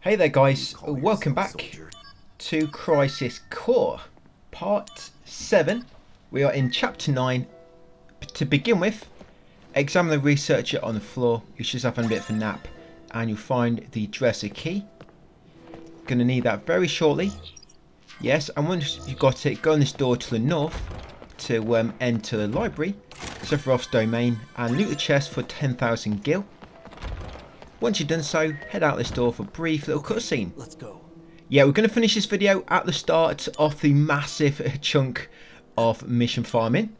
Hey there guys, welcome back to Crisis Core, part 7. We are in chapter 9. To begin with, examine the researcher on the floor. You should have a bit of a nap and you'll find the dresser key. Gonna need that very shortly. Yes, and once you've got it, go on this door to the north to enter the library, Sephiroth's domain, and loot the chest for 10,000 gil. Once you've done so, head out this door for a brief little cutscene. Let's go. Yeah, we're going to finish this video at the start of the massive chunk of mission farming,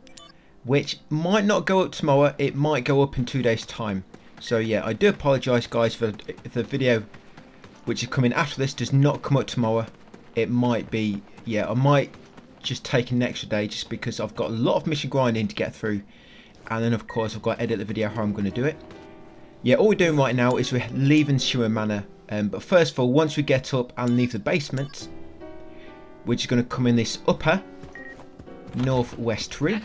which might not go up tomorrow, it might go up in 2 days time. So yeah, I do apologise guys for the video which is coming after this does not come up tomorrow. It might be, yeah, I might just take an extra day just because I've got a lot of mission grinding to get through. And then of course I've got to edit the video how I'm going to do it. Yeah, all we're doing right now is we're leaving Shimmer Manor. But first of all, once we get up and leave the basement, we're just going to come in this upper northwest room.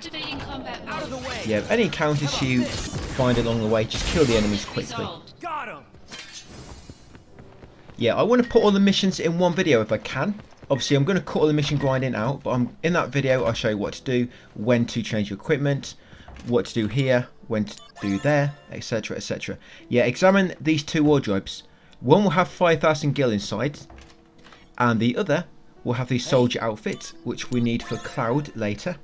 Yeah, any encounters you find along the way, just kill the enemies quickly. Got him. Yeah, I want to put all the missions in one video if I can. Obviously, I'm going to cut all the mission grinding out, but in that video, I'll show you what to do, when to change your equipment, what to do here, when to do there, etc, etc. Yeah, examine these two wardrobes. One will have 5,000 gil inside, and the other will have the soldier outfit, which we need for Cloud later.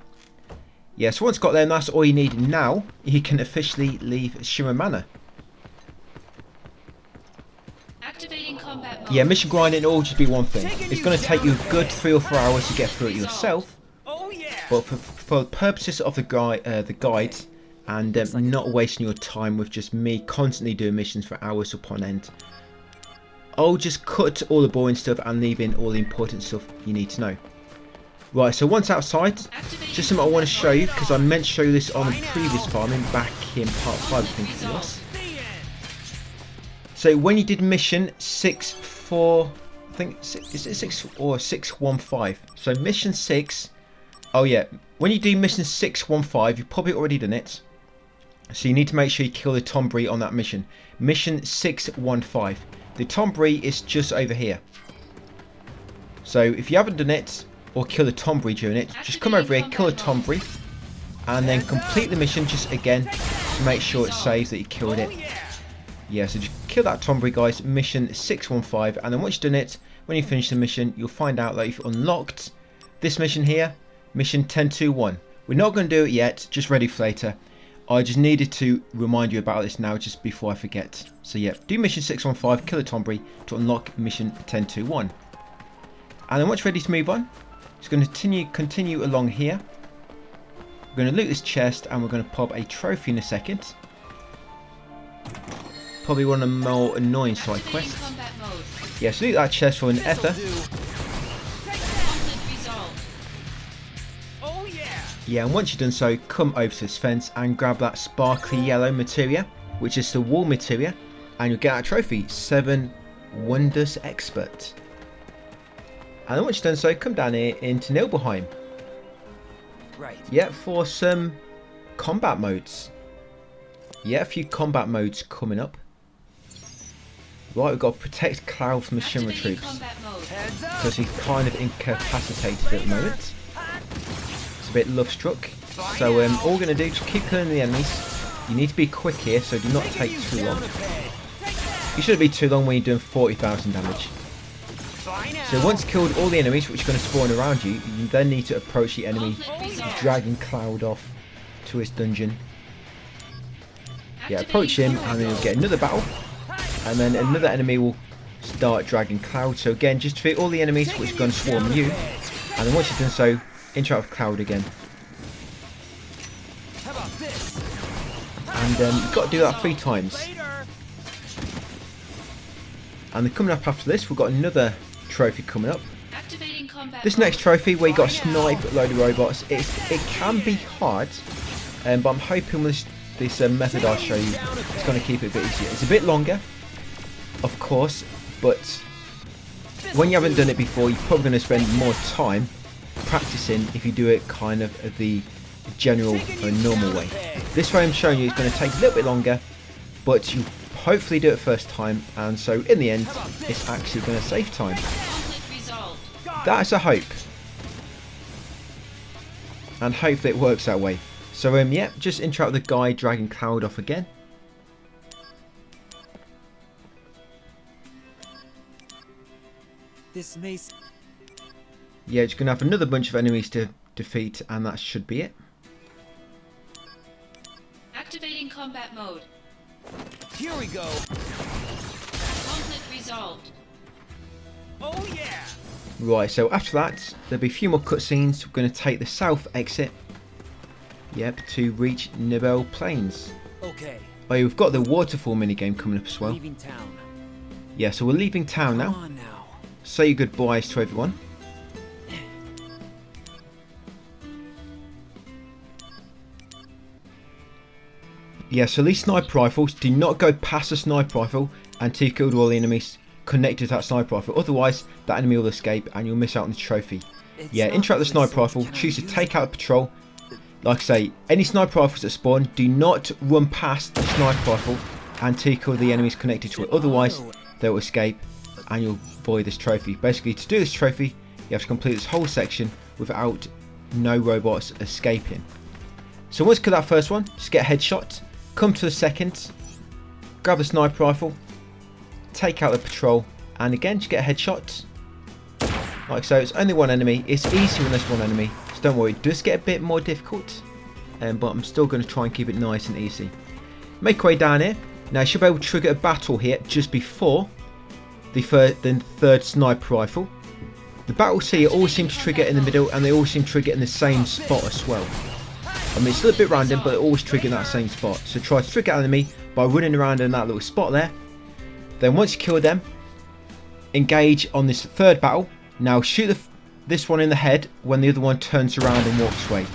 Yeah, so once got there, and that's all you need now, you can officially leave Shimmer Manor. Activating combat mode. Yeah, mission grinding will all just be one thing. It's going to take you a good 3 or 4 hours to get through it yourself. Oh yeah. But for the purposes of the guide and not wasting your time with just me constantly doing missions for hours upon end, I'll just cut all the boring stuff and leave in all the important stuff you need to know. Right, so once outside, just something I want to show you because I meant to show you this on the previous farming back in part 5 I think it was. So when you did mission 6-4, I think, is it 6 or 615? So mission 6, oh yeah, when you do mission 615, you've probably already done it. So you need to make sure you kill the Tombury on that mission. Mission 615. The Tombury is just over here. So if you haven't done it, or kill the Tombury during it, just come over here, kill the Tombury, and then complete the mission just again to make sure it saves that you killed it. Yeah, so just kill that Tombury guys, mission 615, and then once you've done it, when you finish the mission, you'll find out that you've unlocked this mission here, mission 1021. We're not going to do it yet, just ready for later. I just needed to remind you about this now just before I forget. So yeah, do mission 615, kill the Tombury to unlock mission 1021. And then once you're ready to move on, just going to continue along here. We're going to loot this chest and we're going to pop a trophy in a second. Probably one of the more annoying side quests. Yeah, so loot that chest for an ether. Oh yeah. Yeah, and once you've done so, come over to this fence and grab that sparkly yellow materia, which is the wall materia, and you'll get that trophy, 7 Wonders Expert. And then once you've done so, come down here into Nibelheim. Right. Yeah, for some combat modes. Yeah, a few combat modes coming up. Right, we've got to protect Cloud from the Shimmer troops, because he's kind of incapacitated at the moment. It's a bit love struck. So all we're going to do is keep killing the enemies. You need to be quick here, so do not take too long. You shouldn't be too long when you're doing 40,000 damage. So once you've killed all the enemies which are going to spawn around you, you then need to approach the enemy, dragging Cloud off to his dungeon. Yeah, approach him and then you'll get another battle. And then another enemy will start dragging Cloud. So again, just defeat all the enemies which are going to swarm you. And then once you've done so, interact with Cloud again. And you've got to do that 3 times. And then coming up after this, we've got another trophy coming up. This next trophy where you got to snipe a load of robots, it can be hard. But I'm hoping with this method I'll show you, it's going to keep it a bit easier. It's a bit longer, of course, but when you haven't done it before, you're probably going to spend more time practicing if you do it kind of the general or normal way. This way I'm showing you is going to take a little bit longer, but you hopefully do it first time, and so in the end it's actually going to save time. Conflict resolved. That's a hope, and hopefully it works that way. So yeah, just interact with the guy dragging Cloud off again. This may. Yeah, just gonna have another bunch of enemies to defeat, and that should be it. Activating combat mode. Here we go. Conflict resolved. Oh yeah. Right, so after that, there'll be a few more cutscenes. We're going to take the south exit. Yep, to reach Nibel Plains. Okay. Oh, yeah, we've got the waterfall minigame coming up as well. Leaving town. Yeah, so we're leaving town Come now. on now. Say goodbyes to everyone. Yeah, so these sniper rifles, do not go past the sniper rifle until you killed all the enemies connected to that sniper rifle. Otherwise, that enemy will escape and you'll miss out on the trophy. It's Yeah, not interact with the sniper really rifle, can I choose to use take it? out the patrol. Like I say, any sniper rifles that spawn, do not run past the sniper rifle until you kill the enemies connected to it. Otherwise, they'll escape and you'll void this trophy. Basically, to do this trophy, you have to complete this whole section without no robots escaping. So once you kill that first one, just get a headshot. Come to the second, grab the sniper rifle, take out the patrol, and again just get a headshot. Like so, it's only one enemy. It's easier when there's one enemy, so don't worry. It does get a bit more difficult, but I'm still going to try and keep it nice and easy. Make your way down here. Now you should be able to trigger a battle here just before the third sniper rifle. The battles here always seem to trigger in the middle, and they always seem to trigger in the same spot as well. I mean, it's a little bit random, but it always trigger in that same spot. So try to trigger an enemy by running around in that little spot there. Then once you kill them, engage on this third battle. Now shoot this one in the head when the other one turns around and walks away.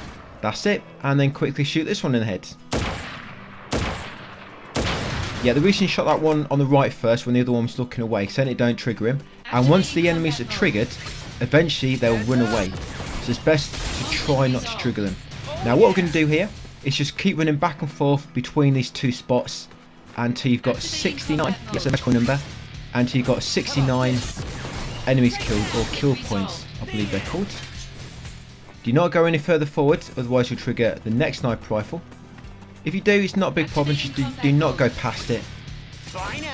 That's it. And then quickly shoot this one in the head. Yeah, the reason you shot that one on the right first when the other one was looking away, so then it don't trigger him. And once the enemies are triggered, eventually they'll run away. So it's best to try not to trigger them. Now what we're going to do here is just keep running back and forth between these two spots until you've got 69, yes, a magical number, until you've got 69 enemies killed, or kill points, I believe they're called. Do not go any further forward, otherwise you'll trigger the next sniper rifle. If you do, it's not a big problem, just do not go past it.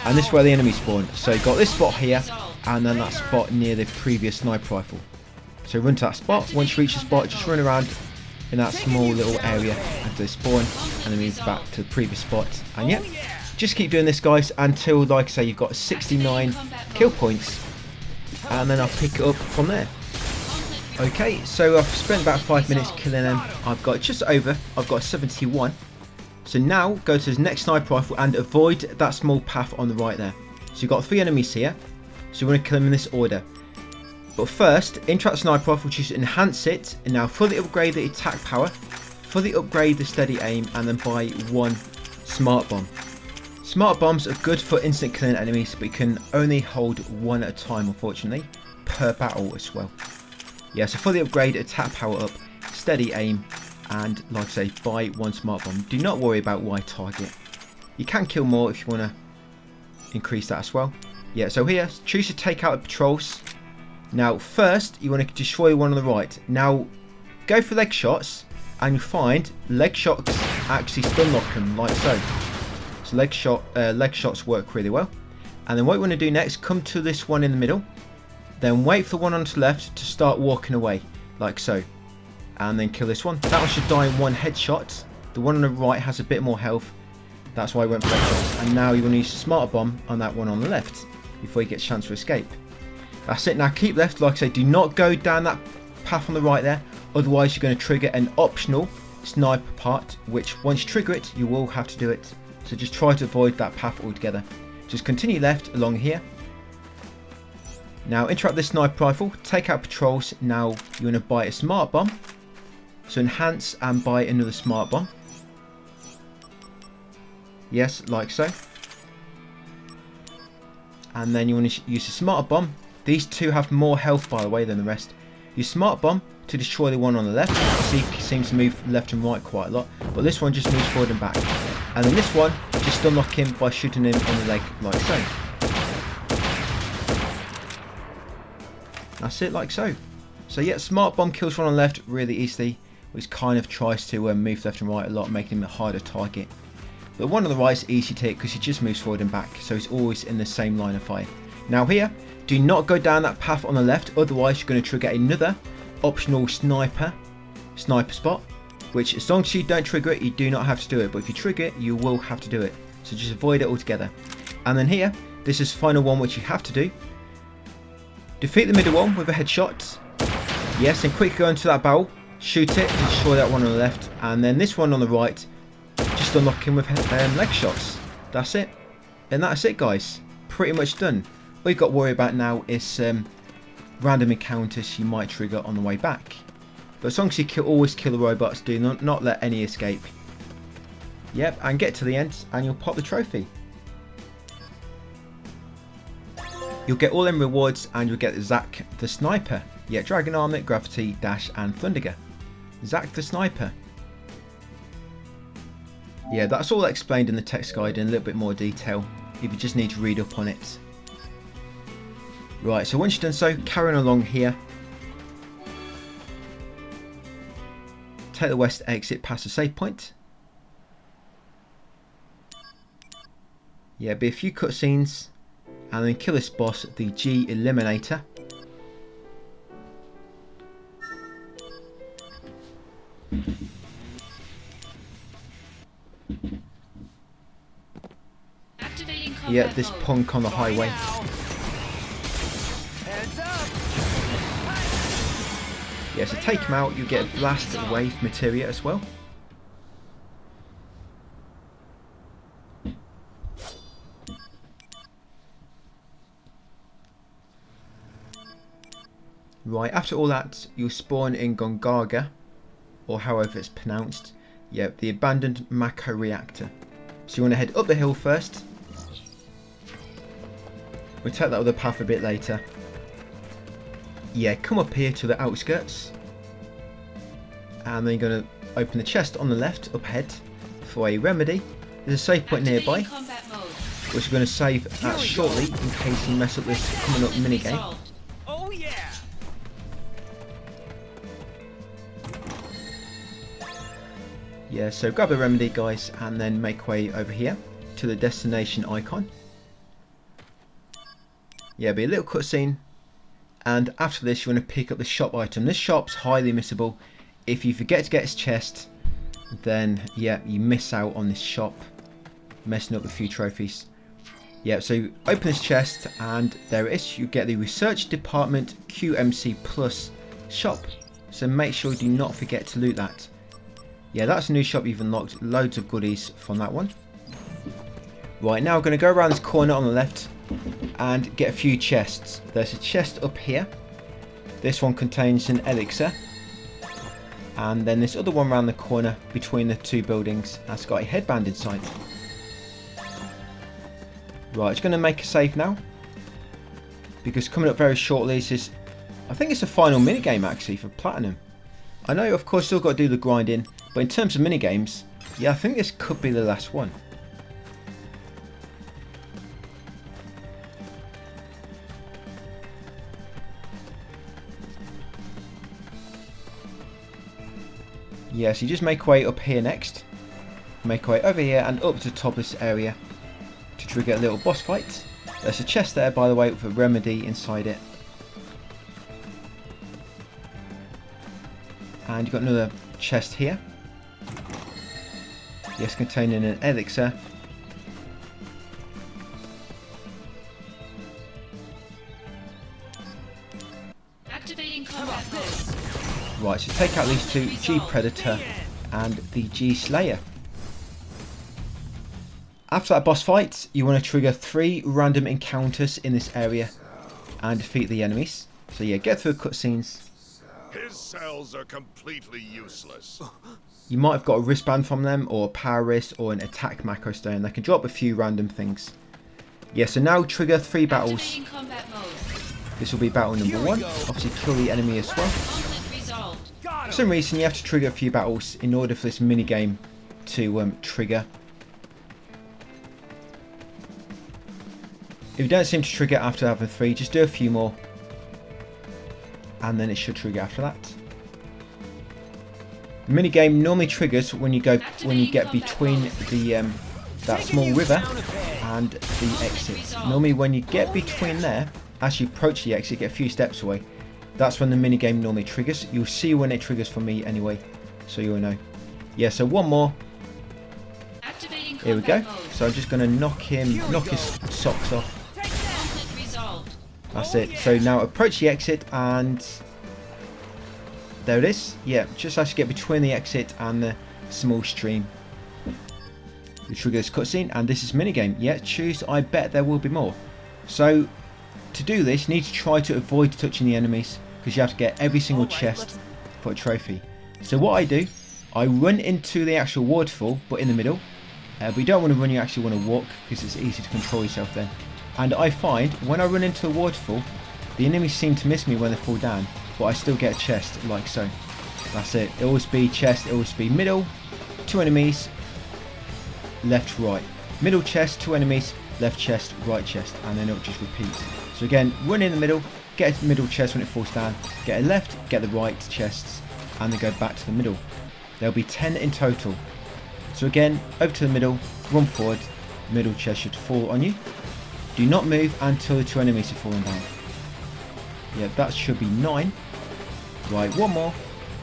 And this is where the enemies spawn. So you've got this spot here, and then that spot near the previous sniper rifle. So run to that spot. Once you reach the spot, just run around in that small little area until they spawn, and then move back to the previous spot. And yeah, just keep doing this, guys, until, like I say, you've got 69 kill points, and then I'll pick it up from there. Okay, so I've spent about 5 minutes killing them. I've got 71. So now go to the next sniper rifle and avoid that small path on the right there. So you've got 3 enemies here, so you want to kill them in this order. But first, interact sniper rifle, choose to enhance it, and now fully upgrade the attack power, fully upgrade the steady aim, and then buy 1 smart bomb. Smart bombs are good for instant killing enemies, but you can only hold 1 at a time, unfortunately, per battle as well. Yeah, so fully upgrade attack power up, steady aim, and like I say, buy 1 smart bomb. Do not worry about why target. You can kill more if you want to increase that as well. Yeah, so here, choose to take out the patrols. Now first, you want to destroy one on the right. Now go for leg shots, and you find leg shots actually stun lock them, like so. So leg shots work really well. And then what you want to do next, come to this one in the middle, then wait for the one on the left to start walking away, like so, and then kill this one. That one should die in 1 headshot. The one on the right has a bit more health, that's why I went for leg shots. And now you want to use the smarter bomb on that one on the left before you get a chance to escape. That's it. Now keep left, like I say, do not go down that path on the right there, otherwise you're going to trigger an optional sniper part, which once you trigger it, you will have to do it. So just try to avoid that path altogether. Just continue left along here. Now interact this sniper rifle, take out patrols. Now you want to buy a smart bomb. So enhance and buy another smart bomb. Yes, like so. And then you want to use the smarter bomb. These two have more health, by the way, than the rest. Use smart bomb to destroy the one on the left. You see, it seems to move left and right quite a lot, but this one just moves forward and back. And then this one, just unlock him by shooting him in the leg like so. That's it, like so. So yeah, Smart Bomb kills one on the left really easily, which kind of tries to move left and right a lot, making him a harder target. But one on the right is easy to hit because he just moves forward and back, so he's always in the same line of fire. Now here, do not go down that path on the left, otherwise you're going to trigger another optional sniper spot, which as long as you don't trigger it, you do not have to do it, but if you trigger it, you will have to do it. So just avoid it altogether. And then here, this is final one which you have to do. Defeat the middle one with a headshot. Yes, and quickly go into that barrel, shoot it, destroy that one on the left, and then this one on the right, just unlock him with leg shots. That's it. And that's it, guys. Pretty much done. All you've got to worry about now is random encounters you might trigger on the way back. But as long as you always kill the robots, do not let any escape. Yep, and get to the end and you'll pop the trophy. You'll get all them rewards and you'll get Zack the Sniper. Yeah, Dragon Armor, Gravity, Dash and Thunderger. Zack the Sniper. Yeah, that's all explained in the text guide in a little bit more detail if you just need to read up on it. Right, so once you've done so, carrying along here. Take the west exit past the save point. Yeah, be a few cutscenes. And then kill this boss, the G Eliminator. Activating combat Yeah, this mode. punk on the highway. Heads up. Yeah, so take him out, you get a blast wave materia as well. Right, after all that, you'll spawn in Gongaga, or however it's pronounced. Yeah, the abandoned Mako reactor. So you want to head up the hill first. We'll take that other path a bit later. Yeah, come up here to the outskirts. And then you're going to open the chest on the left up ahead for a remedy. There's a save point nearby, Activating combat mode. which we're going to save at shortly in case you mess up this coming up minigame. Resolved. Oh yeah. Yeah, so grab a remedy, guys, and then make way over here to the destination icon. Yeah, be a little cutscene, and after this you want to pick up the shop item. This shop's highly missable. If you forget to get its chest, then yeah, you miss out on this shop, messing up a few trophies. Yeah, so open this chest and there it is. You get the Research Department QMC Plus shop. So make sure you do not forget to loot that. Yeah, that's a new shop you've unlocked. Loads of goodies from that one. Right, now we're going to go around this corner on the left and get a few chests. There's a chest up here. This one contains an elixir. And then this other one around the corner between the two buildings has got a headband inside. Right, it's going to make a save now. Because coming up very shortly is, I think it's the final minigame actually for Platinum. I know, of course, still got to do the grinding. But in terms of minigames, yeah, I think this could be the last one. Yeah, so you just make way up here next. Make way over here and up to the top of this area to trigger a little boss fight. There's a chest there, by the way, with a remedy inside it. And you've got another chest here. Yes, containing an elixir. Activating combat mode. Right, so take out these two, G Predator and the G Slayer. After that boss fight, you want to trigger 3 random encounters in this area and defeat the enemies. So yeah, get through the cutscenes. His cells are completely useless. You might have got a wristband from them, or a power wrist, or an attack macro stone. They can drop a few random things. Yeah, so now trigger 3 battles. Activating combat mode. This will be battle number 1. Obviously kill the enemy as well. Conflict resolved. For some reason you have to trigger a few battles in order for this minigame to trigger. If you don't seem to trigger after having 3, just do a few more. And then it should trigger after that. The minigame normally triggers when you get between the that small river and the exit. Normally when you get between there, as you approach the exit, get a few steps away, that's when the minigame normally triggers. You'll see when it triggers for me anyway, so you'll know. Yeah, so one more. Here we go. So I'm just going to knock his socks off. That's it. So now approach the exit and there it is. Yeah, just as you get between the exit and the small stream. You trigger this cutscene and this is minigame. Yeah, choose. I bet there will be more. So to do this, you need to try to avoid touching the enemies because you have to get every single chest for a trophy. So what I do, I run into the actual waterfall, but in the middle. But you don't want to run, you actually want to walk because it's easy to control yourself then. And I find when I run into the waterfall, the enemies seem to miss me when they fall down, but I still get a chest like so. That's it. It always be chest, it always be middle, 2 enemies, left, right. Middle chest, 2 enemies, left chest, right chest, and then it'll just repeat. So again, run in the middle, get a middle chest when it falls down, get a left, get the right chests, and then go back to the middle. There'll be 10 in total. So again, over to the middle, run forward, middle chest should fall on you. Do not move until the 2 enemies have fallen down. Yeah, that should be 9. Right, one more,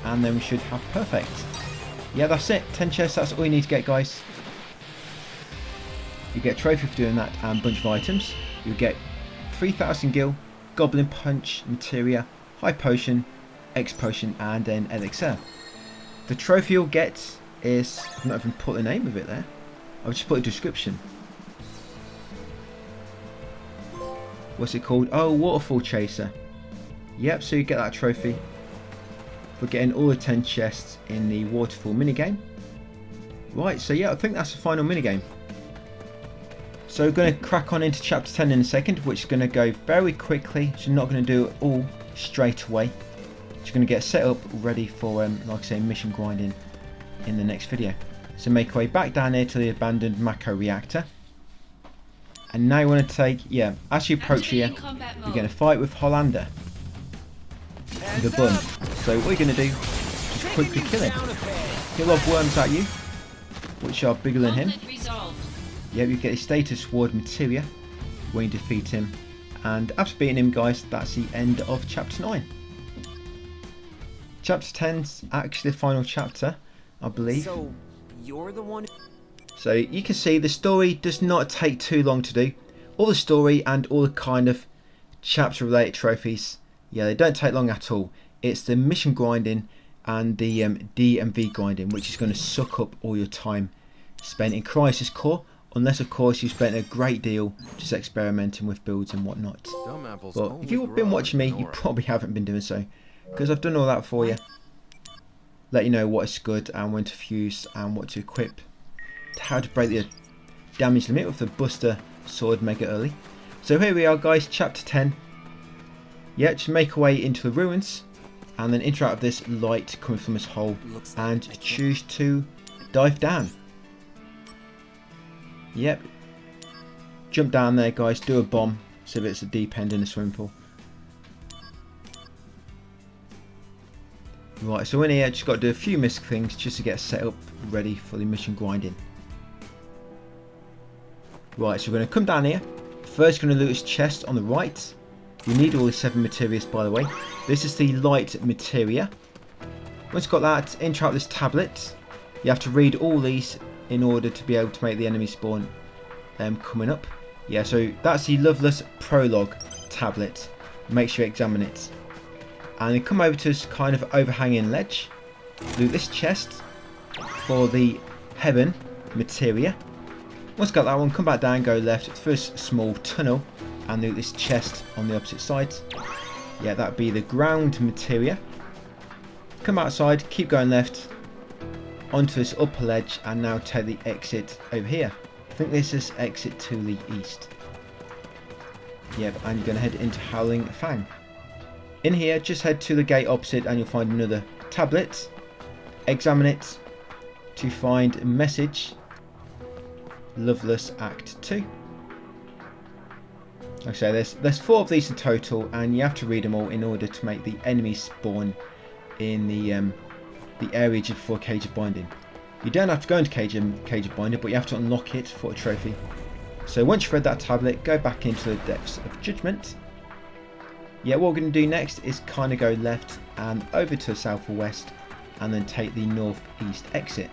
and then we should have perfect. Yeah, that's it. 10 chests, that's all you need to get, guys. You get a trophy for doing that and a bunch of items. You get 3000 gil, goblin punch, materia, high potion, X potion, and then elixir. The trophy you'll get is, I've not even put the name of it there. I've just put a description. What's it called? Oh, waterfall chaser. Yep, so you get that trophy for getting all the 10 chests in the waterfall minigame. Right, so yeah, I think that's the final minigame. So we're going to crack on into chapter 10 in a second, which is going to go very quickly. So you're not going to do it all straight away. You're going to get set up ready for, like I say, mission grinding in the next video. So make your way back down here to the abandoned Mako reactor. And now you want to take, yeah, as you approach here, you're going to fight with Hollander, the bun. So what you're going to do, just quickly kill him. He'll have worms at you, which are bigger than him. Yeah, you get his status ward materia when you defeat him. And after beating him, guys, that's the end of chapter 9. Chapter 10's actually the final chapter, I believe. So, you're the one. So you can see the story does not take too long to do. All the story and all the kind of chapter related trophies, yeah, they don't take long at all. It's the mission grinding and the DMV grinding, which is going to suck up all your time spent in Crisis Core, unless of course you spent a great deal just experimenting with builds and whatnot. But if you've been watching me, you probably haven't been doing so, because I've done all that for you. Let you know what is good and when to fuse and what to equip. How to break the damage limit with the Buster Sword mega early. So here we are, guys, chapter 10. Yeah, just make our way into the ruins and then interact with this light coming from this hole and choose to dive down. Yep. Jump down there, guys, do a bomb so that it's a deep end in the swimming pool. Right, so in here, just got to do a few misc things just to get set up ready for the mission grinding. Right, so we're going to come down here. First, going to loot this chest on the right. You need all the 7 materials, by the way. This is the light materia. Once you've got that, interact with this tablet. You have to read all these in order to be able to make the enemy spawn coming up. Yeah, so that's the Loveless Prologue tablet. Make sure you examine it. And then come over to this kind of overhanging ledge. Loot this chest for the Heaven materia. Once got that one, come back down, go left through this small tunnel and loot this chest on the opposite side. Yeah, that'd be the ground materia. Come outside, keep going left onto this upper ledge and now take the exit over here. I think this is exit to the east. Yep, and you're going to head into Howling Fang. In here, just head to the gate opposite and you'll find another tablet. Examine it to find a message. Loveless Act 2. Like I say, there's 4 of these in total, and you have to read them all in order to make the enemies spawn in the area just before Cage of Binding. You don't have to go into Cage of Binding, but you have to unlock it for a trophy. So once you've read that tablet, go back into the Depths of Judgment. Yeah, what we're going to do next is kind of go left and over to the south or west, and then take the northeast exit.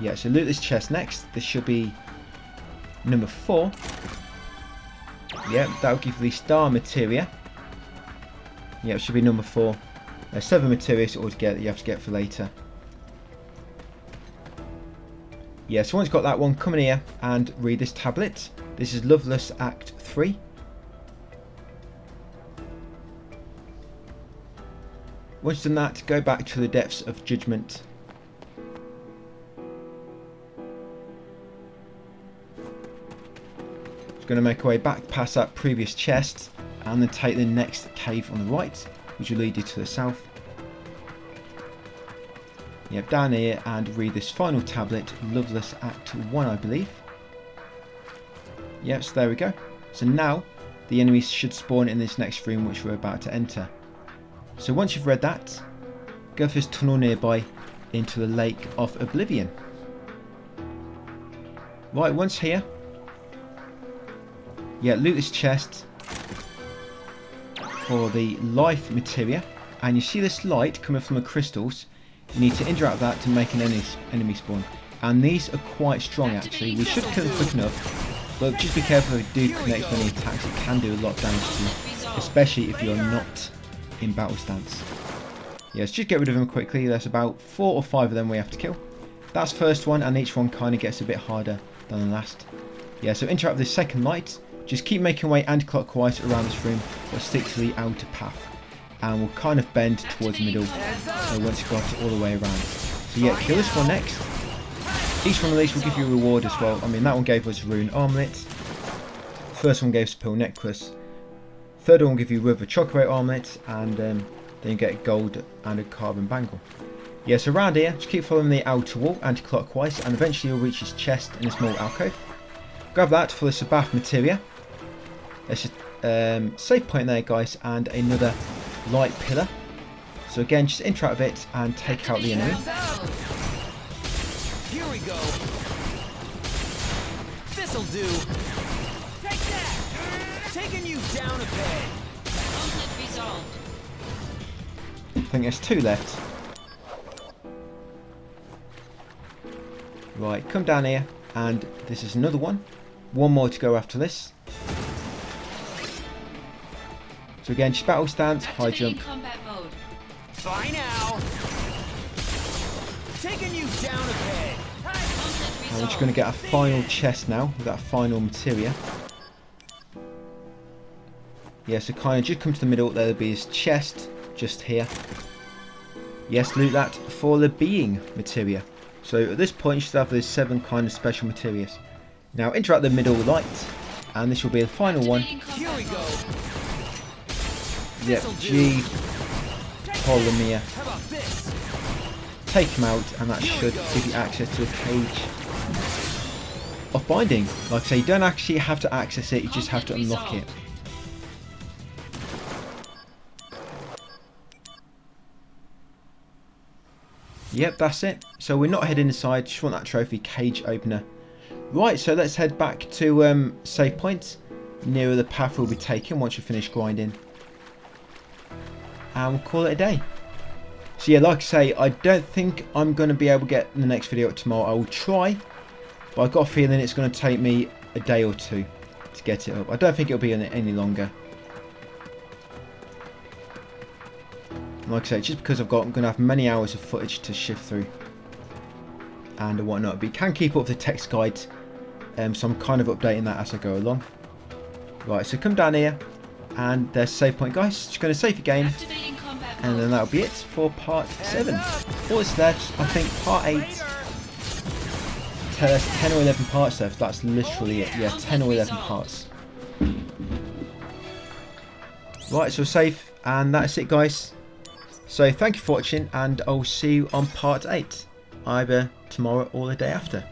Yeah, so loot this chest next. This should be number 4. Yeah, that'll give you the star materia. Yeah, it should be number 4. There's 7 materials altogether that you have to get for later. Yeah, so once you've got that one, come in here and read this tablet. This is Loveless Act 3. Once you've done that, go back to the Depths of Judgment. Just going to make our way back past that previous chest and then take the next cave on the right, which will lead you to the south. Yep, down here and read this final tablet, Loveless Act 1, I believe. Yep, so there we go. So now the enemies should spawn in this next room which we're about to enter. So once you've read that, go for this tunnel nearby into the Lake of Oblivion. Right, once here, yeah, loot this chest for the life materia, and you see this light coming from the crystals. You need to interact with that to make an enemy spawn, and these are quite strong actually. We should kill them quick enough, but just be careful if you do connect with any attacks. It can do a lot of damage to you, especially if you're not in battle stance. Yeah, let's just get rid of them quickly. There's about 4 or 5 of them we have to kill. That's first one, and each one kind of gets a bit harder than the last. Yeah, so interact with the second light. Just keep making your way anti-clockwise around this room, but stick to the outer path. And we'll kind of bend towards the middle, so once you've got it all the way around. So yeah, kill this one next. Each one of these will give you a reward as well. I mean, that one gave us Rune Armlet. First one gave us Pearl Necklace. Third one will give you River Chocolate Armlet, and then you get gold and a carbon bangle. Yeah, so around here, just keep following the outer wall anti-clockwise, and eventually you'll reach this chest in a small alcove. Grab that for the Sabbath materia. There's a save point there, guys, and another light pillar. So again, just interact with it and take out the enemy. Here we go. This'll do. Take that. Taking you down a peg. Conflict resolved. I think there's 2 left. Right, come down here, and this is another one. 1 more to go after this. So again, just battle stance, high jump. Combat mode. Bye now. Taking you down a peg. And we're just going to get a final chest now with that final materia. Yeah, so kind of just come to the middle. There'll be his chest just here. Yes, loot that for the being materia. So at this point, you should have those 7 kind of special materials. Now interact the middle light, and this will be the final one. Here we go. Yep, G. Polymere. How about this? Take him out, and that should give you access to a Cage of Binding. Like I say, you don't actually have to access it, you just have to unlock it. Yep, that's it. So we're not heading inside, just want that trophy cage opener. Right, so let's head back to save point, nearer the path we'll be taking once we finish grinding. And we'll call it a day. So yeah, like I say, I don't think I'm going to be able to get the next video up tomorrow. I will try, but I've got a feeling it's going to take me a day or 2 to get it up. I don't think it'll be any longer. Like I say, just because I'm going to have many hours of footage to shift through and whatnot. But you can keep up with the text guide, so I'm kind of updating that as I go along. Right, so come down here, and there's save point, guys. Just going to save your game, and then that'll be it for part 7. What's left? I think part 8. There's 10 or 11 parts left. That's literally it. Yeah, 10 or 11 parts. Right, so save, and that's it, guys. So thank you for watching, and I'll see you on part 8. either tomorrow or the day after.